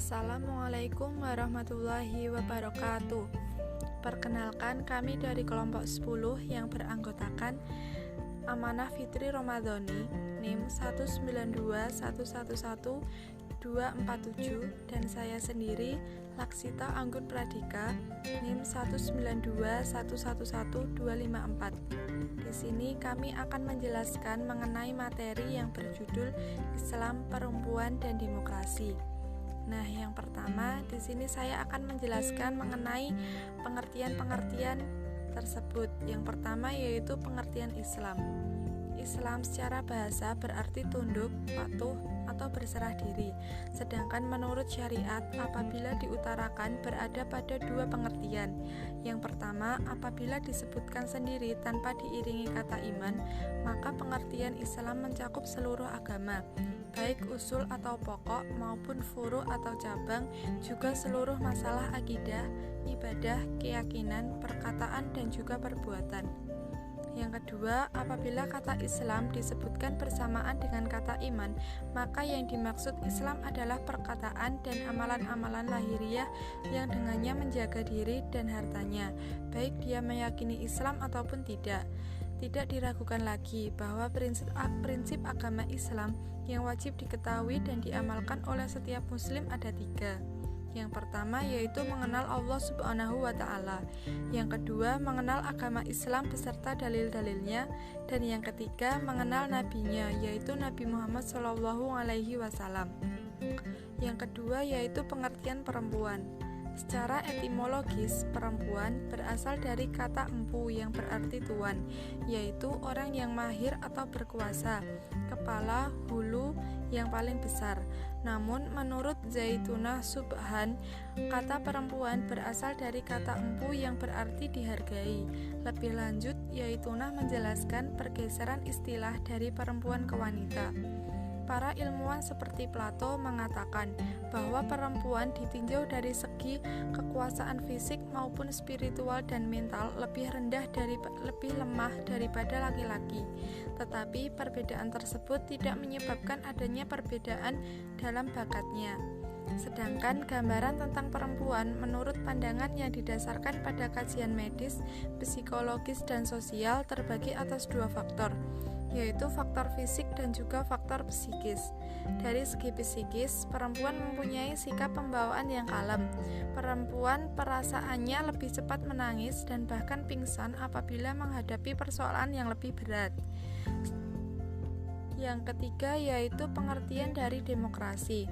Assalamualaikum warahmatullahi wabarakatuh. Perkenalkan, kami dari kelompok 10 yang beranggotakan Amanah Fitri Ramadhani NIM 192111247 dan saya sendiri Laksita Anggun Pradika NIM 192111254. Di sini kami akan menjelaskan mengenai materi yang berjudul Islam, Perempuan, dan Demokrasi. Nah, yang pertama di sini saya akan menjelaskan mengenai pengertian-pengertian tersebut. Yang pertama yaitu pengertian Islam. Islam secara bahasa berarti tunduk, patuh, atau berserah diri. Sedangkan menurut syariat, apabila diutarakan berada pada dua pengertian. Yang pertama, apabila disebutkan sendiri tanpa diiringi kata iman, maka pengertian Islam mencakup seluruh agama, baik usul atau pokok maupun furu atau cabang, juga seluruh masalah akidah, ibadah, keyakinan, perkataan, dan juga perbuatan. Yang kedua, apabila kata Islam disebutkan bersamaan dengan kata iman, maka yang dimaksud Islam adalah perkataan dan amalan-amalan lahiriah yang dengannya menjaga diri dan hartanya, baik dia meyakini Islam ataupun tidak. Tidak diragukan lagi bahwa prinsip agama Islam yang wajib diketahui dan diamalkan oleh setiap muslim ada tiga. Yang pertama yaitu mengenal Allah Subhanahu wa Ta'ala. Yang kedua, mengenal agama Islam beserta dalil-dalilnya. Dan yang ketiga, mengenal nabinya, yaitu Nabi Muhammad SAW. Yang kedua yaitu pengertian perempuan. Secara etimologis, perempuan berasal dari kata empu yang berarti tuan, yaitu orang yang mahir atau berkuasa, kepala, hulu yang paling besar. Namun menurut Zaitunah Subhan, kata perempuan berasal dari kata empu yang berarti dihargai. Lebih lanjut, Zaitunah menjelaskan pergeseran istilah dari perempuan ke wanita. Para ilmuwan seperti Plato mengatakan bahwa perempuan ditinjau dari segi kekuasaan fisik maupun spiritual dan mental lebih lemah daripada laki-laki. Tetapi perbedaan tersebut tidak menyebabkan adanya perbedaan dalam bakatnya. Sedangkan gambaran tentang perempuan menurut pandangan yang didasarkan pada kajian medis, psikologis, dan sosial terbagi atas dua faktor, yaitu faktor fisik dan juga faktor psikis. Dari segi psikis, perempuan mempunyai sikap pembawaan yang kalem. Perempuan perasaannya lebih cepat menangis dan bahkan pingsan apabila menghadapi persoalan yang lebih berat. Yang ketiga yaitu pengertian dari demokrasi.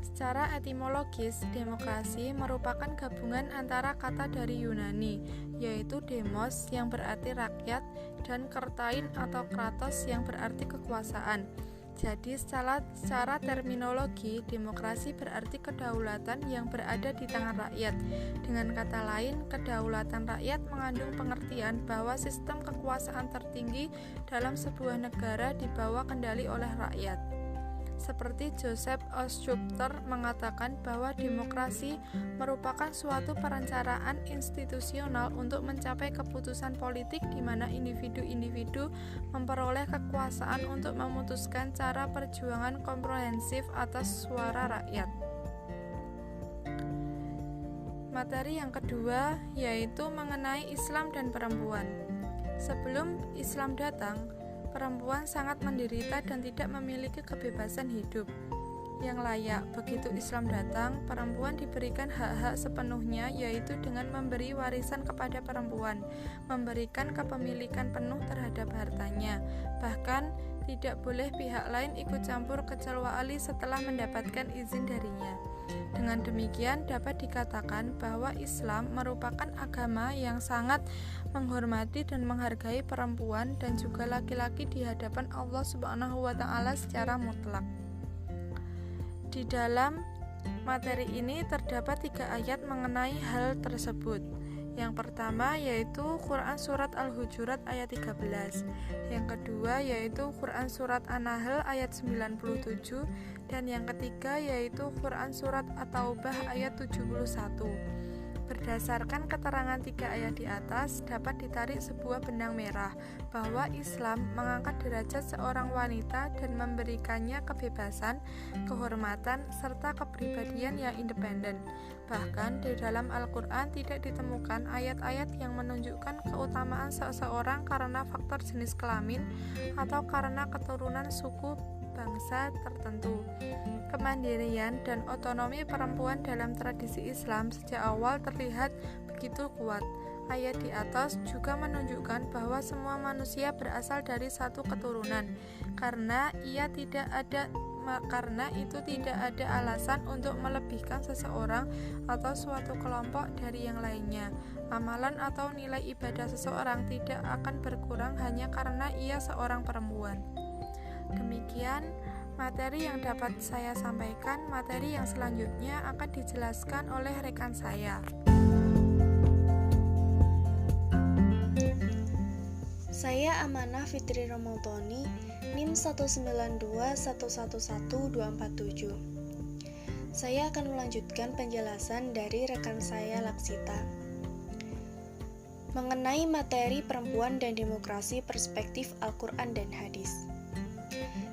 Secara etimologis, demokrasi merupakan gabungan antara kata dari Yunani, yaitu demos yang berarti rakyat, dan kertain atau kratos yang berarti kekuasaan. Jadi secara terminologi, demokrasi berarti kedaulatan yang berada di tangan rakyat. Dengan kata lain, kedaulatan rakyat mengandung pengertian bahwa sistem kekuasaan tertinggi dalam sebuah negara dibawa kendali oleh rakyat. Seperti Joseph Schumpeter mengatakan bahwa demokrasi merupakan suatu perencanaan institusional untuk mencapai keputusan politik di mana individu-individu memperoleh kekuasaan untuk memutuskan cara perjuangan komprehensif atas suara rakyat. Materi yang kedua yaitu mengenai Islam dan perempuan. Sebelum Islam datang, perempuan sangat menderita dan tidak memiliki kebebasan hidup yang layak. Begitu Islam datang, perempuan diberikan hak-hak sepenuhnya, yaitu dengan memberi warisan kepada perempuan, memberikan kepemilikan penuh terhadap hartanya, bahkan tidak boleh pihak lain ikut campur kecuali setelah mendapatkan izin darinya. Dengan demikian dapat dikatakan bahwa Islam merupakan agama yang sangat menghormati dan menghargai perempuan dan juga laki-laki di hadapan Allah Subhanahu wa Ta'ala secara mutlak. Di dalam materi ini terdapat 3 ayat mengenai hal tersebut. Yang pertama yaitu Quran Surat Al-Hujurat ayat 13. Yang kedua yaitu Quran Surat An-Nahl ayat 97. Dan yang ketiga yaitu Quran Surat At-Taubah ayat 71. Berdasarkan keterangan 3 ayat di atas, dapat ditarik sebuah benang merah bahwa Islam mengangkat derajat seorang wanita dan memberikannya kebebasan, kehormatan, serta kepribadian yang independen. Bahkan di dalam Al-Quran tidak ditemukan ayat-ayat yang menunjukkan keutamaan seseorang karena faktor jenis kelamin atau karena keturunan suku bangsa tertentu. Kemandirian dan otonomi perempuan dalam tradisi Islam sejak awal terlihat begitu kuat. Ayat di atas juga menunjukkan bahwa semua manusia berasal dari satu keturunan, karena itu tidak ada alasan untuk melebihkan seseorang atau suatu kelompok dari yang lainnya. Amalan atau nilai ibadah seseorang tidak akan berkurang hanya karena ia seorang perempuan. Demikian materi yang dapat saya sampaikan. Materi yang selanjutnya akan dijelaskan oleh rekan saya. Saya Amanah Fitri Romautoni, NIM 192111247. Saya akan melanjutkan penjelasan dari rekan saya Laksita mengenai materi perempuan dan demokrasi perspektif Al-Quran dan hadis.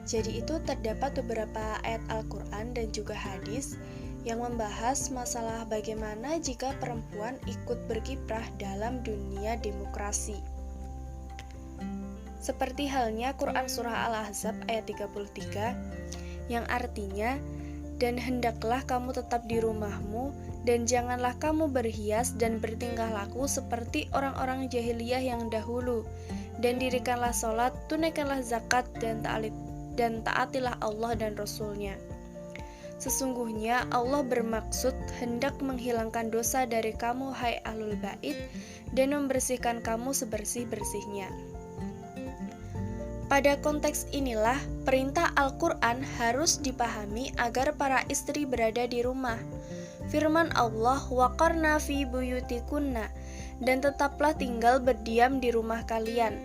Jadi itu terdapat beberapa ayat Al-Quran dan juga hadis yang membahas masalah bagaimana jika perempuan ikut berkiprah dalam dunia demokrasi. Seperti halnya Quran Surah Al-Ahzab ayat 33 yang artinya, dan hendaklah kamu tetap di rumahmu dan janganlah kamu berhias dan bertingkah laku seperti orang-orang jahiliyah yang dahulu, dan dirikanlah sholat, tunaikanlah zakat dan taatilah Allah dan Rasul-Nya. Sesungguhnya Allah bermaksud hendak menghilangkan dosa dari kamu, hai ahlul bait, dan membersihkan kamu sebersih-bersihnya. Pada konteks inilah, perintah Al-Quran harus dipahami agar para istri berada di rumah. Firman Allah, waqarna fi buyutikunna, dan tetaplah tinggal berdiam di rumah kalian.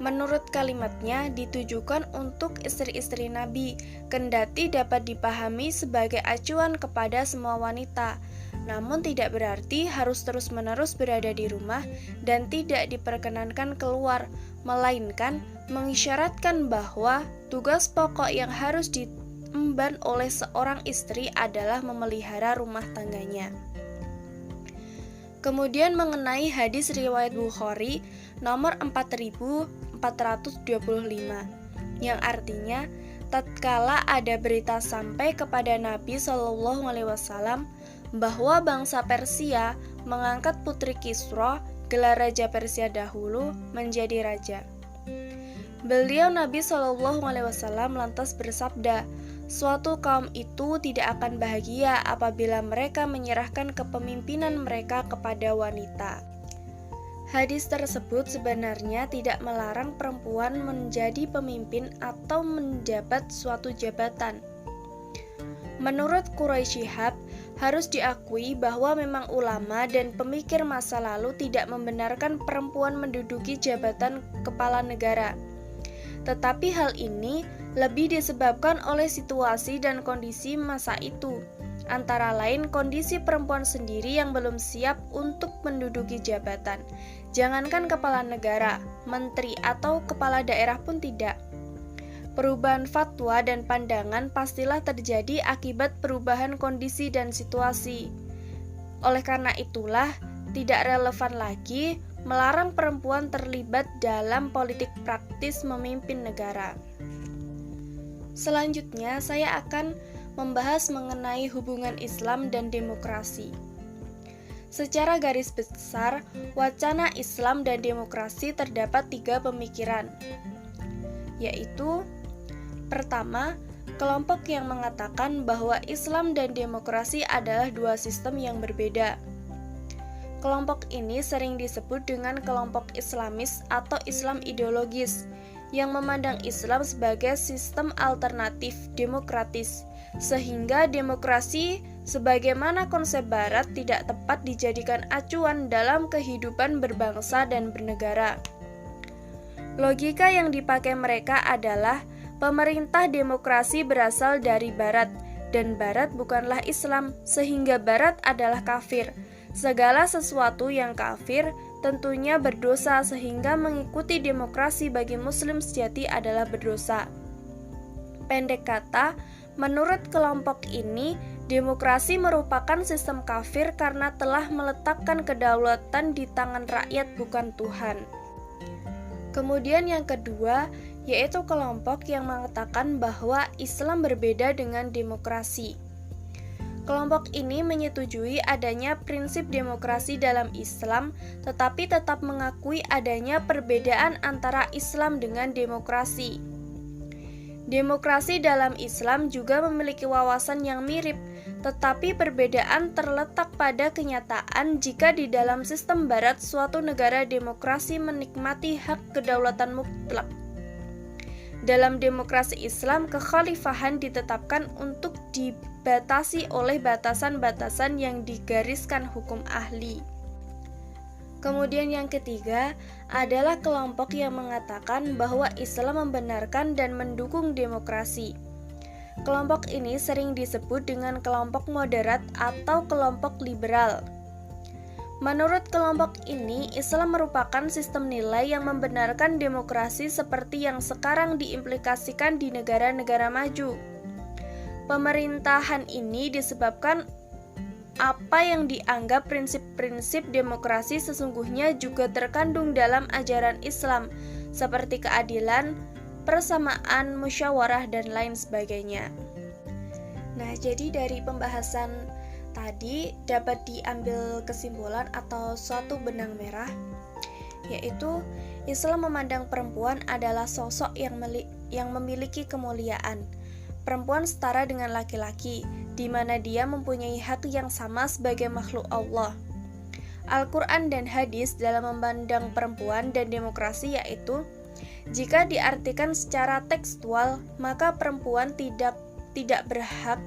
Menurut kalimatnya ditujukan untuk istri-istri Nabi, kendati dapat dipahami sebagai acuan kepada semua wanita. Namun tidak berarti harus terus-menerus berada di rumah dan tidak diperkenankan keluar, melainkan mengisyaratkan bahwa tugas pokok yang harus diemban oleh seorang istri adalah memelihara rumah tangganya. Kemudian mengenai hadis riwayat Bukhari nomor 4425 yang artinya, tatkala ada berita sampai kepada Nabi SAW bahwa bangsa Persia mengangkat putri Kisra, gelar raja Persia dahulu, menjadi raja. Beliau Nabi SAW lantas bersabda, suatu kaum itu tidak akan bahagia apabila mereka menyerahkan kepemimpinan mereka kepada wanita. Hadis tersebut sebenarnya tidak melarang perempuan menjadi pemimpin atau menjabat suatu jabatan. Menurut Quraisy Shihab, harus diakui bahwa memang ulama dan pemikir masa lalu tidak membenarkan perempuan menduduki jabatan kepala negara. Tetapi hal ini lebih disebabkan oleh situasi dan kondisi masa itu. Antara lain kondisi perempuan sendiri yang belum siap untuk menduduki jabatan. Jangankan kepala negara, menteri atau kepala daerah pun tidak. Perubahan fatwa dan pandangan pastilah terjadi akibat perubahan kondisi dan situasi. Oleh karena itulah, tidak relevan lagi melarang perempuan terlibat dalam politik praktis memimpin negara. Selanjutnya, saya akan membahas mengenai hubungan Islam dan demokrasi. Secara garis besar, wacana Islam dan demokrasi terdapat 3 pemikiran, yaitu pertama, kelompok yang mengatakan bahwa Islam dan demokrasi adalah 2 sistem yang berbeda. Kelompok ini sering disebut dengan kelompok Islamis atau Islam ideologis, yang memandang Islam sebagai sistem alternatif demokratis, sehingga demokrasi sebagaimana konsep Barat tidak tepat dijadikan acuan dalam kehidupan berbangsa dan bernegara. Logika yang dipakai mereka adalah pemerintah demokrasi berasal dari Barat, dan Barat bukanlah Islam, sehingga Barat adalah kafir. Segala sesuatu yang kafir tentunya berdosa, sehingga mengikuti demokrasi bagi muslim sejati adalah berdosa. Pendek kata, menurut kelompok ini, demokrasi merupakan sistem kafir karena telah meletakkan kedaulatan di tangan rakyat, bukan Tuhan. Kemudian yang kedua, yaitu kelompok yang mengatakan bahwa Islam berbeda dengan demokrasi. Kelompok ini menyetujui adanya prinsip demokrasi dalam Islam, tetapi tetap mengakui adanya perbedaan antara Islam dengan demokrasi. Demokrasi dalam Islam juga memiliki wawasan yang mirip, tetapi perbedaan terletak pada kenyataan jika di dalam sistem Barat suatu negara demokrasi menikmati hak kedaulatan mutlak. Dalam demokrasi Islam, kekhalifahan ditetapkan untuk dibatasi oleh batasan-batasan yang digariskan hukum ahli. Kemudian yang ketiga adalah kelompok yang mengatakan bahwa Islam membenarkan dan mendukung demokrasi. Kelompok ini sering disebut dengan kelompok moderat atau kelompok liberal. Menurut kelompok ini, Islam merupakan sistem nilai yang membenarkan demokrasi seperti yang sekarang diimplikasikan di negara-negara maju. Pemerintahan ini disebabkan apa yang dianggap prinsip-prinsip demokrasi sesungguhnya juga terkandung dalam ajaran Islam, seperti keadilan, persamaan, musyawarah, dan lain sebagainya. Nah, jadi dari pembahasan tadi dapat diambil kesimpulan atau suatu benang merah, yaitu Islam memandang perempuan adalah sosok yang memiliki kemuliaan. Perempuan setara dengan laki-laki, di mana dia mempunyai hak yang sama sebagai makhluk Allah. Al-Quran dan hadis dalam memandang perempuan dan demokrasi yaitu, jika diartikan secara tekstual, maka perempuan tidak berhak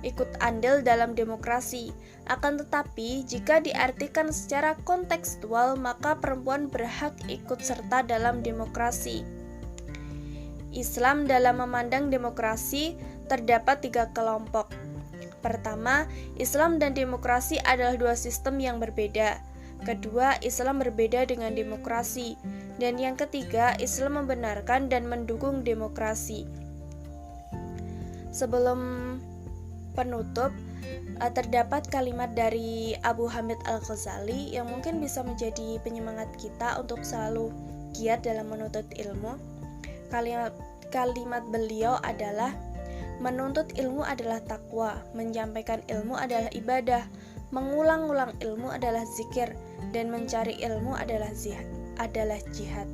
ikut andil dalam demokrasi. Akan tetapi, jika diartikan secara kontekstual, maka perempuan berhak ikut serta dalam demokrasi. Islam dalam memandang demokrasi terdapat 3 kelompok. Pertama, Islam dan demokrasi adalah 2 sistem yang berbeda. Kedua, Islam berbeda dengan demokrasi. Dan yang ketiga, Islam membenarkan dan mendukung demokrasi. Sebelum penutup, terdapat kalimat dari Abu Hamid Al-Ghazali yang mungkin bisa menjadi penyemangat kita untuk selalu giat dalam menuntut ilmu. Kalimat beliau adalah, menuntut ilmu adalah takwa, menyampaikan ilmu adalah ibadah, mengulang-ulang ilmu adalah zikir, dan mencari ilmu adalah jihad.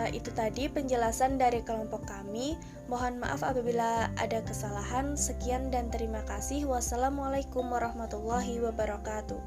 Itu tadi penjelasan dari kelompok kami. Mohon maaf apabila ada kesalahan. Sekian dan terima kasih. Wassalamualaikum warahmatullahi wabarakatuh.